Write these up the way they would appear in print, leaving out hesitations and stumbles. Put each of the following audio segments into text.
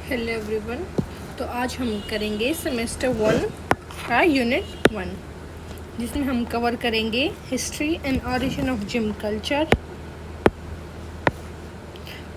Hello everyone. तो आज हम करेंगे सेमेस्टर 1 का यूनिट 1, जिसमें हम कवर करेंगे history and origin of gym culture,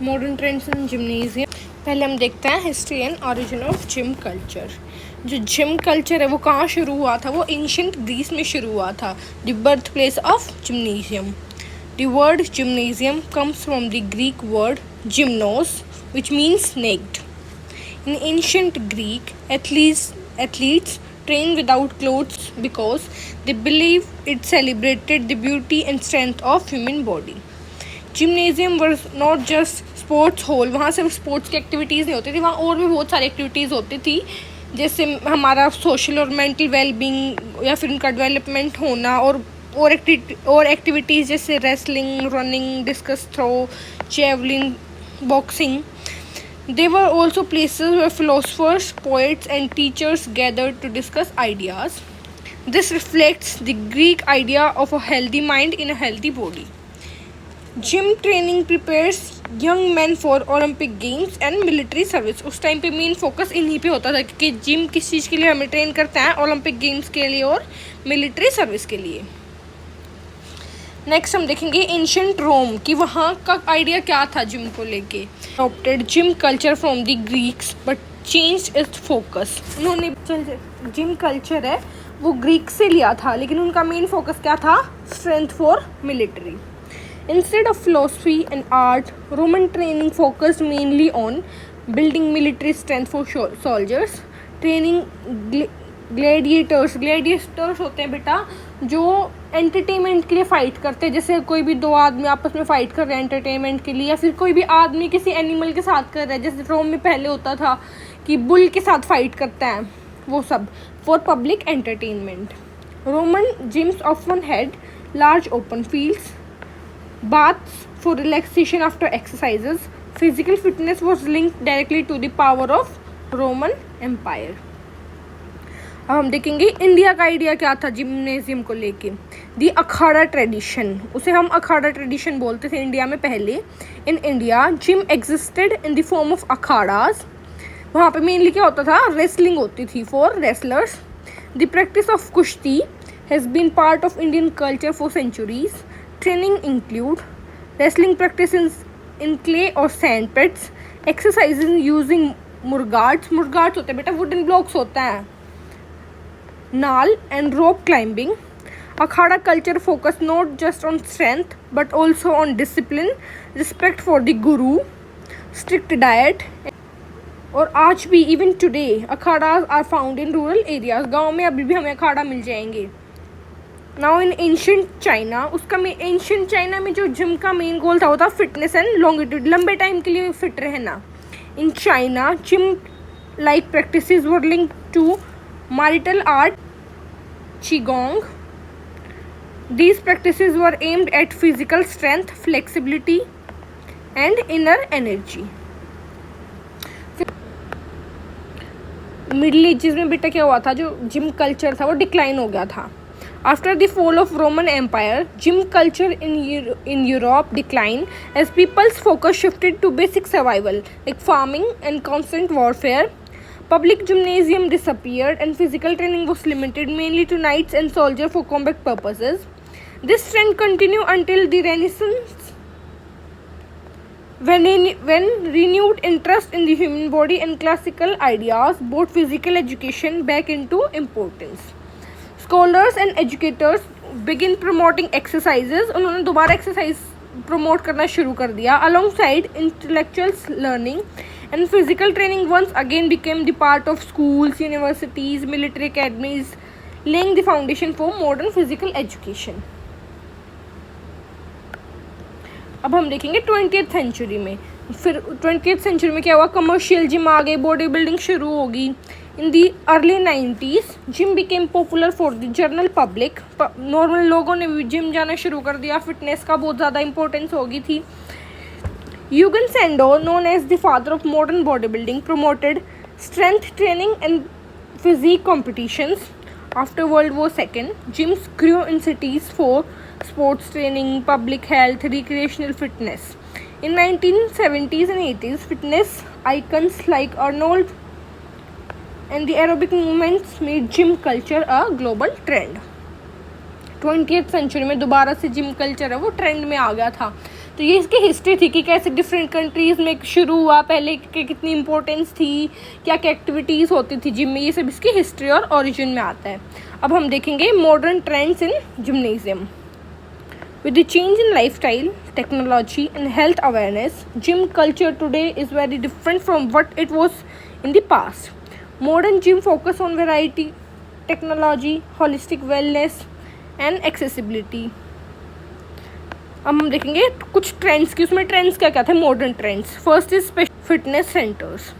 modern trends in gymnasium. पहले हम देखते हैं history and origin of gym culture. जो जिम कल्चर है वो कहाँ शुरू हुआ था? वो एंशिएंट ग्रीस में शुरू हुआ था, the birth place of gymnasium. The word gymnasium comes from the Greek word gymnos, which means naked. In ancient Greek, athletes trained without clothes because they believed it celebrated the beauty and strength of human body. Gymnasium was not just sports hall, वहाँ सिर्फ sports की activities नहीं होती थी, वहाँ और भी बहुत सारी एक्टिविटीज़ होती थी, जैसे हमारा सोशल और मेंटल वेलबींग या फिर उनका डेवलपमेंट होना, और एक्टिविटीज़ जैसे wrestling, running, discus throw, javelin, boxing. They were also places where philosophers, poets, and teachers gathered to discuss ideas. This reflects the Greek idea of a healthy mind in a healthy body. Gym training prepares young men for Olympic games and military service. उस time पे main focus इन्हीं पे होता था कि gym किस चीज़ के लिए हमें ट्रेन करता है, ओलंपिक गेम्स के लिए और मिलिट्री सर्विस के लिए. नेक्स्ट हम देखेंगे एंशिएंट रोम की वहाँ का आइडिया क्या था जिम को लेके. adopted gym culture from the Greeks but changed it's focus. उन्होंने जिम कल्चर है वो ग्रीक से लिया था, लेकिन उनका मेन फोकस क्या था? Strength for military. Instead of philosophy and art, Roman training focused mainly on building military strength for soldiers, training Gladiators होते हैं बेटा जो एंटरटेनमेंट के लिए फ़ाइट करते हैं, जैसे कोई भी दो आदमी आपस में फ़ाइट कर रहे हैं एंटरटेनमेंट के लिए, या फिर कोई भी आदमी किसी एनिमल के साथ कर रहा है, जैसे रोम में पहले होता था कि बुल के साथ फ़ाइट करते हैं, वो सब for public entertainment. Roman gyms often had large open fields, baths for relaxation after exercises. Physical fitness was linked directly to the power of Roman Empire. अब हम देखेंगे इंडिया का आइडिया क्या था जिम्नेजियम को लेके. दी अखाड़ा ट्रेडिशन, उसे हम अखाड़ा ट्रेडिशन बोलते थे इंडिया में पहले. In India gym existed in the form of akharas. वहाँ पे मेनली क्या होता था? रेसलिंग होती थी for wrestlers. The practice of kushti has been part of Indian culture for centuries. Training include wrestling practices in clay or sand pits, exercises using murgats होते हैं बेटा, wooden blocks होता है, नाल, and rope climbing. Akhara culture focus not just on strength but also on discipline, respect for the guru, strict diet. और आज भी even today अखाड़ाज are found in rural areas. गाँव में अभी भी हमें अखाड़ा मिल जाएंगे. Now in ancient China, ancient China में जो जिम का मेन गोल था वो था फिटनेस एंड लॉन्गिट्यूड, लंबे टाइम के लिए फिट रहना. In China gym like practices were linked to martial art, qigong. These practices were aimed at physical strength, flexibility and inner energy. Middle ages में बेटा क्या हुआ था? जो जिम कल्चर था वो डिक्लाइन हो गया था. After the fall of Roman Empire, gym culture in Europe declined as people's focus shifted to basic survival like farming and constant warfare. Public gymnasium disappeared and physical training was limited mainly to knights and soldiers for combat purposes. This trend continued until the Renaissance, when renewed interest in the human body and classical ideas brought physical education back into importance. Scholars and educators begin promoting exercises. उन्होंने दोबारा exercise promote करना शुरू कर दिया. Alongside intellectual learning and physical training once again became the part of schools, universities, military academies, laying the foundation for modern physical education. अब हम देखेंगे 20th century में. फिर 20th सेंचुरी में क्या हुआ? कमर्शियल जिम आ गए, बॉडी बिल्डिंग शुरू होगी. In the early 90s, gym became popular for the general public. Normal लोगों ने भी जिम जाना शुरू कर दिया, फिटनेस का बहुत ज़्यादा इंपॉर्टेंस होगी थी. यूगन सैंडो, known as the father of modern bodybuilding, promoted strength training and physique competitions. After World War II, gyms grew in cities for sports training, public health, recreational fitness. In 1970s and 80s, fitness icons like Arnold and the aerobic movements made gym culture a global trend. 20th century में दोबारा से gym culture है वो trend में आ गया था. तो ये इसकी हिस्ट्री थी कि कैसे डिफरेंट कंट्रीज़ में शुरू हुआ, पहले कितनी इंपॉर्टेंस थी, क्या क्या एक्टिविटीज़ होती थी जिम में, ये सब इसकी हिस्ट्री और ओरिजिन में आता है. अब हम देखेंगे modern trends in gymnasium. With the change in lifestyle, technology and health awareness, gym culture today is very different from what it was in the past. Modern gym focus on variety, technology, holistic wellness and accessibility. अब हम देखेंगे कुछ trends की. उसमें trends क्या क्या थे modern trends. First is fitness centres.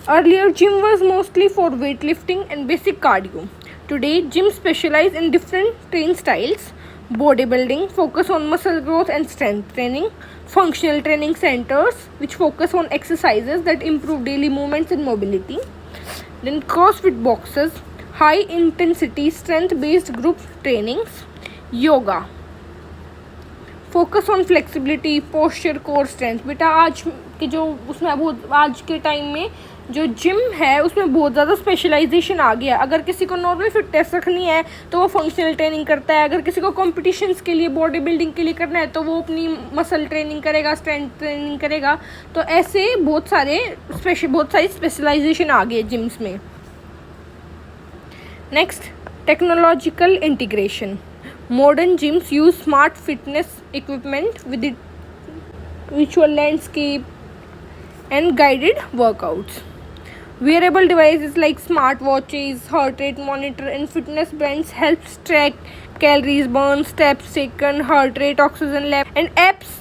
Earlier, gym was mostly for weightlifting and basic cardio. Today, gyms specialize in different training styles. Bodybuilding focus on muscle growth and strength training. Functional training centers which focus on exercises that improve daily movements and mobility. Then CrossFit boxes, high intensity strength based group trainings. Yoga focus on flexibility, posture, core strength. बेटा आज के जो उसमें बहुत आज के time में जो जिम है उसमें बहुत ज़्यादा स्पेशलाइजेशन आ गया. अगर किसी को नॉर्मल फिटनेस रखनी है तो वो फंक्शनल ट्रेनिंग करता है. अगर किसी को कॉम्पिटिशन्स के लिए, बॉडी बिल्डिंग के लिए करना है तो वो अपनी मसल ट्रेनिंग करेगा, स्ट्रेंथ ट्रेनिंग करेगा. तो ऐसे बहुत सारी स्पेशलाइजेशन आ गई जिम्स में. Next, technological integration. Modern gyms use smart fitness equipment with the virtual landscape and guided workouts. Wearable devices like smartwatches, heart rate monitor, and fitness bands help track calories burned, steps taken, heart rate, oxygen level, and apps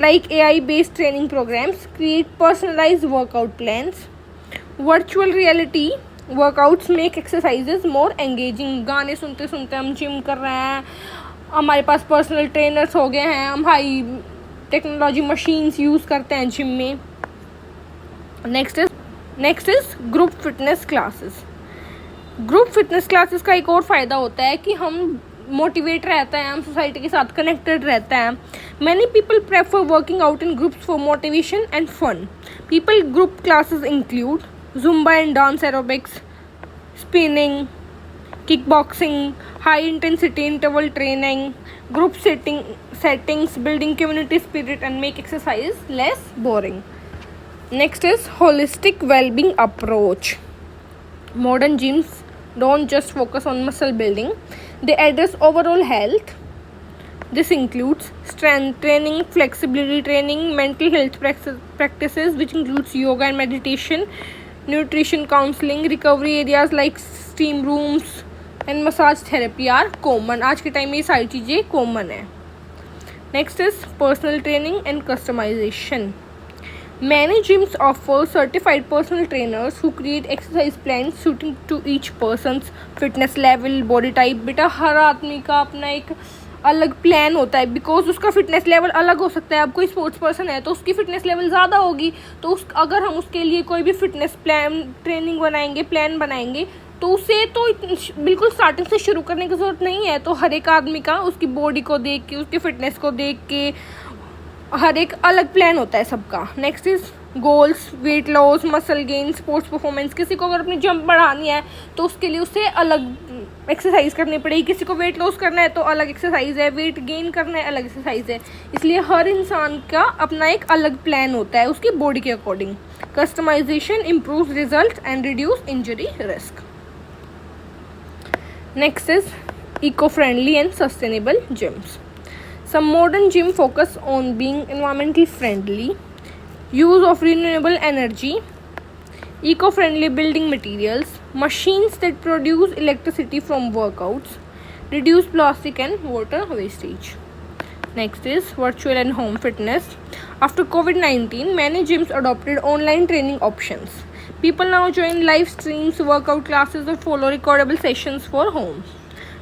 like AI-based training programs create personalized workout plans. Virtual reality workouts make exercises more engaging. गाने सुनते सुनते हम gym कर रहे हैं, हमारे पास personal trainers हो गए हैं, हम हाई टेक्नोलॉजी मशीन्स यूज़ करते हैं जिम में. Next is group fitness classes. Group fitness classes का एक और फ़ायदा होता है कि हम मोटिवेट रहते हैं, हम सोसाइटी के साथ कनेक्टेड रहते हैं. Many people prefer working out in groups for motivation and fun. People group classes include Zumba and dance aerobics, spinning, kickboxing, high intensity interval training. Group settings building community spirit and make exercise less boring. Next is holistic well-being approach. Modern gyms don't just focus on muscle building, they address overall health. This includes strength training, flexibility training, mental health practices which includes yoga and meditation, nutrition counseling. Recovery areas like steam rooms and massage therapy are common. आज के time में ये सारी चीज़ें common है. Next is personal training and customization. Many gyms offer certified personal trainers who create exercise plans suiting to each person's fitness level, body type. बेटा हर आदमी का अपना एक अलग प्लान होता है बिकॉज उसका फिटनेस लेवल अलग हो सकता है. अब कोई स्पोर्ट्स पर्सन है तो उसकी फ़िटनेस लेवल ज़्यादा होगी, तो अगर हम उसके लिए कोई भी फिटनेस ट्रेनिंग बनाएंगे, प्लान बनाएंगे तो उसे तो बिल्कुल स्टार्टिंग से शुरू करने की ज़रूरत नहीं है. तो हर एक आदमी का उसकी बॉडी को देख के, उसकी फ़िटनेस को देख के हर एक अलग प्लान होता है सबका. Next is goals, weight loss, muscle gain, sports performance. किसी को अगर अपनी जंप बढ़ानी है तो उसके लिए उसे अलग एक्सरसाइज करनी पड़ेगी. किसी को वेट लॉस करना है तो अलग एक्सरसाइज है, वेट गेन करना है अलग एक्सरसाइज है. इसलिए हर इंसान का अपना एक अलग प्लान होता है उसकी बॉडी के according. Customization improve result and reduce injury risk. Next is eco friendly and sustainable gyms. Some modern gym focus on being environmentally friendly, use of renewable energy, eco-friendly building materials, machines that produce electricity from workouts, reduce plastic and water wastage. Next is virtual and home fitness. After COVID-19, many gyms adopted online training options. People now join live streams, workout classes, or follow recordable sessions for home.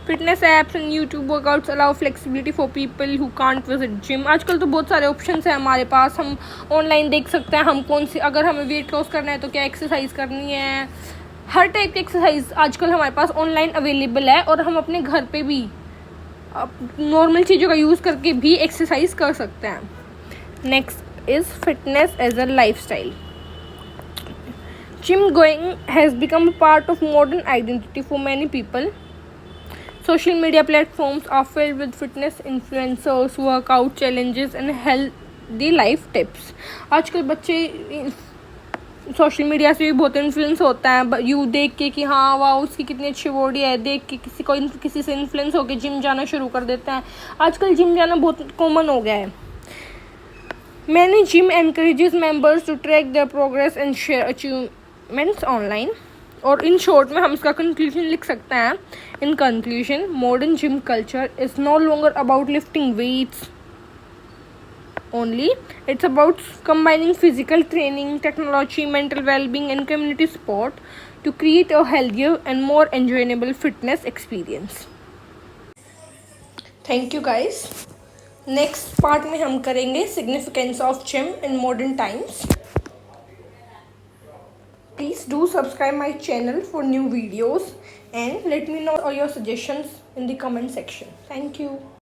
Fitness apps and YouTube workouts allow flexibility for people who can't visit gym. आजकल तो बहुत सारे options हैं हमारे पास, हम online देख सकते हैं हम कौन सी, अगर हमें वेट लॉस करना है तो क्या एक्सरसाइज करनी है. हर टाइप की एक्सरसाइज आजकल हमारे पास ऑनलाइन अवेलेबल है और हम अपने घर पे भी नॉर्मल चीज़ों का यूज़ करके भी एक्सरसाइज कर सकते हैं. Next is fitness as a lifestyle. Gym going has become a part of modern identity for many people. Social media platforms are filled with fitness influencers, workout challenges and healthy life tips. आजकल बच्चे social media से भी बहुत influence होता है you देख के कि हाँ वाह उसकी कितनी अच्छी बॉडी है, देख के किसी से इन्फ्लुएंस होकर जिम जाना शुरू कर देते हैं. आजकल जिम जाना बहुत कॉमन हो गया है. Many gym encourages members to track their progress and share achievements online. और इन शॉर्ट में हम इसका कंक्लूजन लिख सकते हैं. In conclusion, modern gym culture is no longer about lifting weights only. It's about combining physical training, technology, mental well-being and community support to create a healthier and more enjoyable fitness experience. Thank you guys. Next part में हम करेंगे significance of gym in modern times. Please do subscribe my channel for new videos and let me know all your suggestions in the comment section. Thank you.